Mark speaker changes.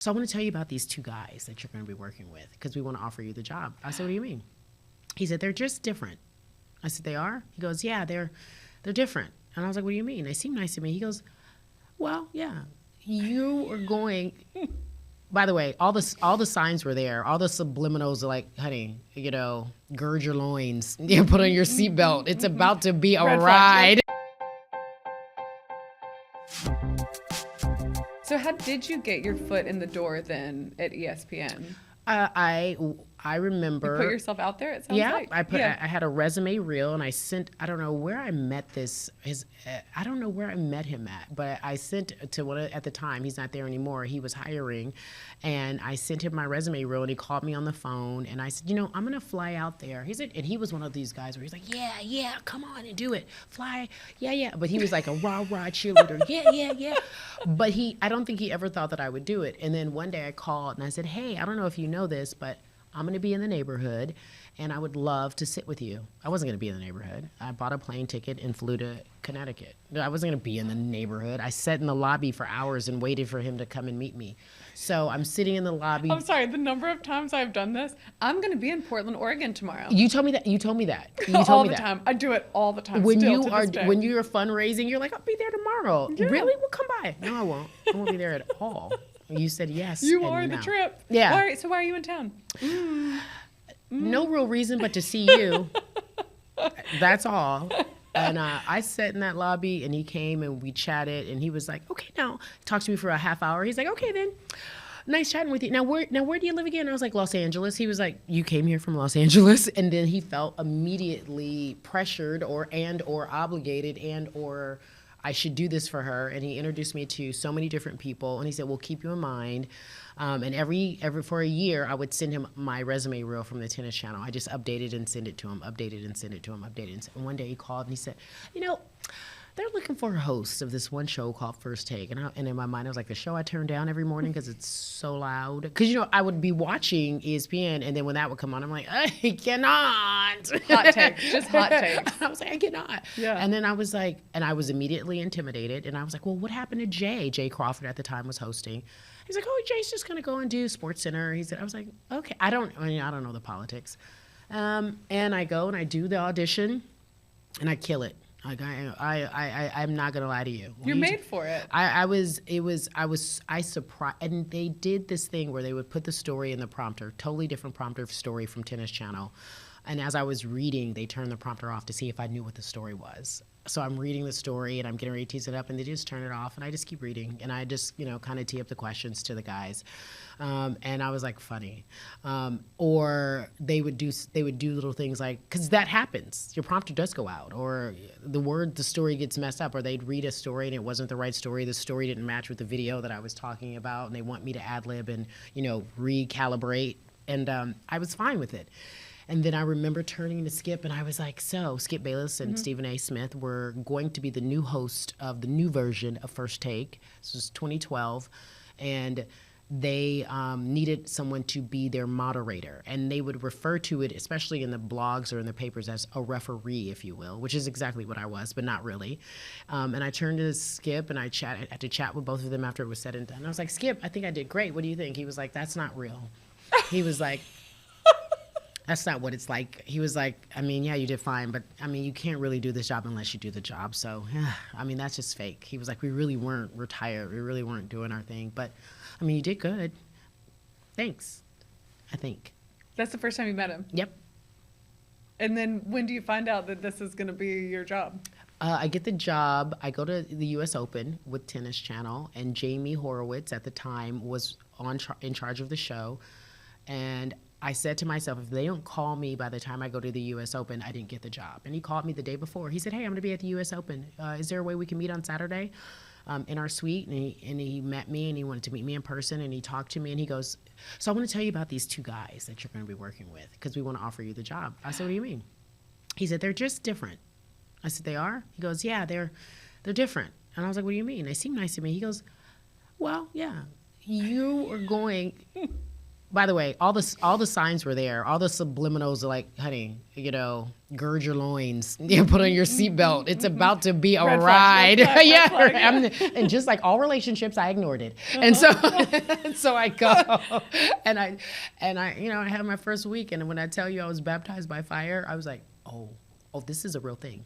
Speaker 1: So I want to tell you about these two guys that you're going to be working with because we want to offer you the job. I said, what do you mean? He said, they're just different. I said, they are? He goes, yeah, they're different. And I was like, what do you mean? They seem nice to me. He goes, well, yeah, you are going. By the way, all the signs were there. All the subliminals are like, honey, gird your loins, put on your seatbelt. It's about to be a ride.
Speaker 2: So how did you get your foot in the door then at ESPN?
Speaker 1: I remember.
Speaker 2: You put yourself out there, it sounds like?
Speaker 1: I had a resume reel and I sent, I don't know where I met I don't know where I met him at, but I sent to one at the time, he's not there anymore, he was hiring, and I sent him my resume reel and he called me on the phone and I said, I'm going to fly out there. He said, and he was one of these guys where he's like, yeah, come on and do it. Fly, yeah. But he was like a rah cheerleader, yeah. But I don't think he ever thought that I would do it. And then one day I called and I said, hey, I don't know if you know this, but I'm going to be in the neighborhood, and I would love to sit with you. I wasn't going to be in the neighborhood. I bought a plane ticket and flew to Connecticut. I wasn't going to be in the neighborhood. I sat in the lobby for hours and waited for him to come and meet me. So I'm sitting in the lobby.
Speaker 2: I'm sorry, the number of times I've done this. I'm going to be in Portland, Oregon tomorrow.
Speaker 1: You told me that.
Speaker 2: All the time. I do it all the time.
Speaker 1: When you're fundraising, you're like, I'll be there tomorrow. Yeah. Really? Well, come by. No, I won't. I won't be there at all. You said yes.
Speaker 2: You are the trip.
Speaker 1: Yeah.
Speaker 2: So why are you in town?
Speaker 1: No real reason but to see you. That's all. And I sat in that lobby and he came and we chatted and he was like, okay, now talk to me for a half hour. He's like, okay, then. Nice chatting with you. Now where do you live again? I was like, Los Angeles. He was like, you came here from Los Angeles? And then he felt immediately pressured or obligated or I should do this for her. And he introduced me to so many different people. And he said, we'll keep you in mind. And every for a year, I would send him my resume reel from the tennis channel. I just updated and send it to him, And one day he called and he said, they're looking for a host of this one show called First Take. And in my mind, I was like, the show I turn down every morning because it's so loud. Because, I would be watching ESPN, and then when that would come on, I'm like, I cannot.
Speaker 2: Hot takes, just hot takes.
Speaker 1: I was like, I cannot.
Speaker 2: Yeah.
Speaker 1: And then I was like, and I was immediately intimidated. And I was like, well, what happened to Jay? Jay Crawford at the time was hosting. He's like, oh, Jay's just going to go and do Sports Center. I was like, okay. I don't know the politics. And I go and I do the audition, and I kill it. Like I'm not gonna lie to you.
Speaker 2: You're made for it.
Speaker 1: I surprised, and they did this thing where they would put the story in the prompter, totally different prompter story from Tennis Channel, and as I was reading, they turned the prompter off to see if I knew what the story was. So I'm reading the story and I'm getting ready to tease it up, and they just turn it off, and I just keep reading, and I just kind of tee up the questions to the guys, and I was like, funny, or they would do little things like, because that happens, your prompter does go out, or the story gets messed up, or they'd read a story and it wasn't the right story, the story didn't match with the video that I was talking about, and they want me to ad lib and recalibrate, and I was fine with it. And then I remember turning to Skip, and I was like, so Skip Bayless and Stephen A. Smith were going to be the new host of the new version of First Take. This was 2012. And they needed someone to be their moderator. And they would refer to it, especially in the blogs or in the papers, as a referee, if you will, which is exactly what I was, but not really. And I turned to Skip, and I had to chat with both of them after it was said and done. I was like, Skip, I think I did great. What do you think? He was like, that's not real. He was like, that's not what it's like. He was like, I mean, yeah, you did fine, but I mean, you can't really do this job unless you do the job. So, I mean, that's just fake. He was like, we really weren't retired. We really weren't doing our thing. But, I mean, you did good. Thanks, I think.
Speaker 2: That's the first time you met him?
Speaker 1: Yep.
Speaker 2: And then when do you find out that this is going to be your job?
Speaker 1: I get the job. I go to the U.S. Open with Tennis Channel, and Jamie Horowitz at the time was in charge of the show. And I said to myself, if they don't call me by the time I go to the U.S. Open, I didn't get the job. And he called me the day before. He said, hey, I'm going to be at the U.S. Open. Is there a way we can meet on Saturday in our suite? And he met me, and he wanted to meet me in person, and he talked to me, and he goes, so I want to tell you about these two guys that you're going to be working with because we want to offer you the job. I said, what do you mean? He said, they're just different. I said, they are? He goes, yeah, they're different. And I was like, what do you mean? They seem nice to me. He goes, well, yeah, you are going... By the way, all the signs were there. All the subliminals are like, honey, gird your loins, put on your seatbelt. It's about to be a
Speaker 2: Red
Speaker 1: ride.
Speaker 2: flag, red flag,
Speaker 1: Yeah,
Speaker 2: red flag.
Speaker 1: and just like all relationships, I ignored it. And so, so I go, and I I had my first week, and when I tell you I was baptized by fire, I was like, oh, this is a real thing.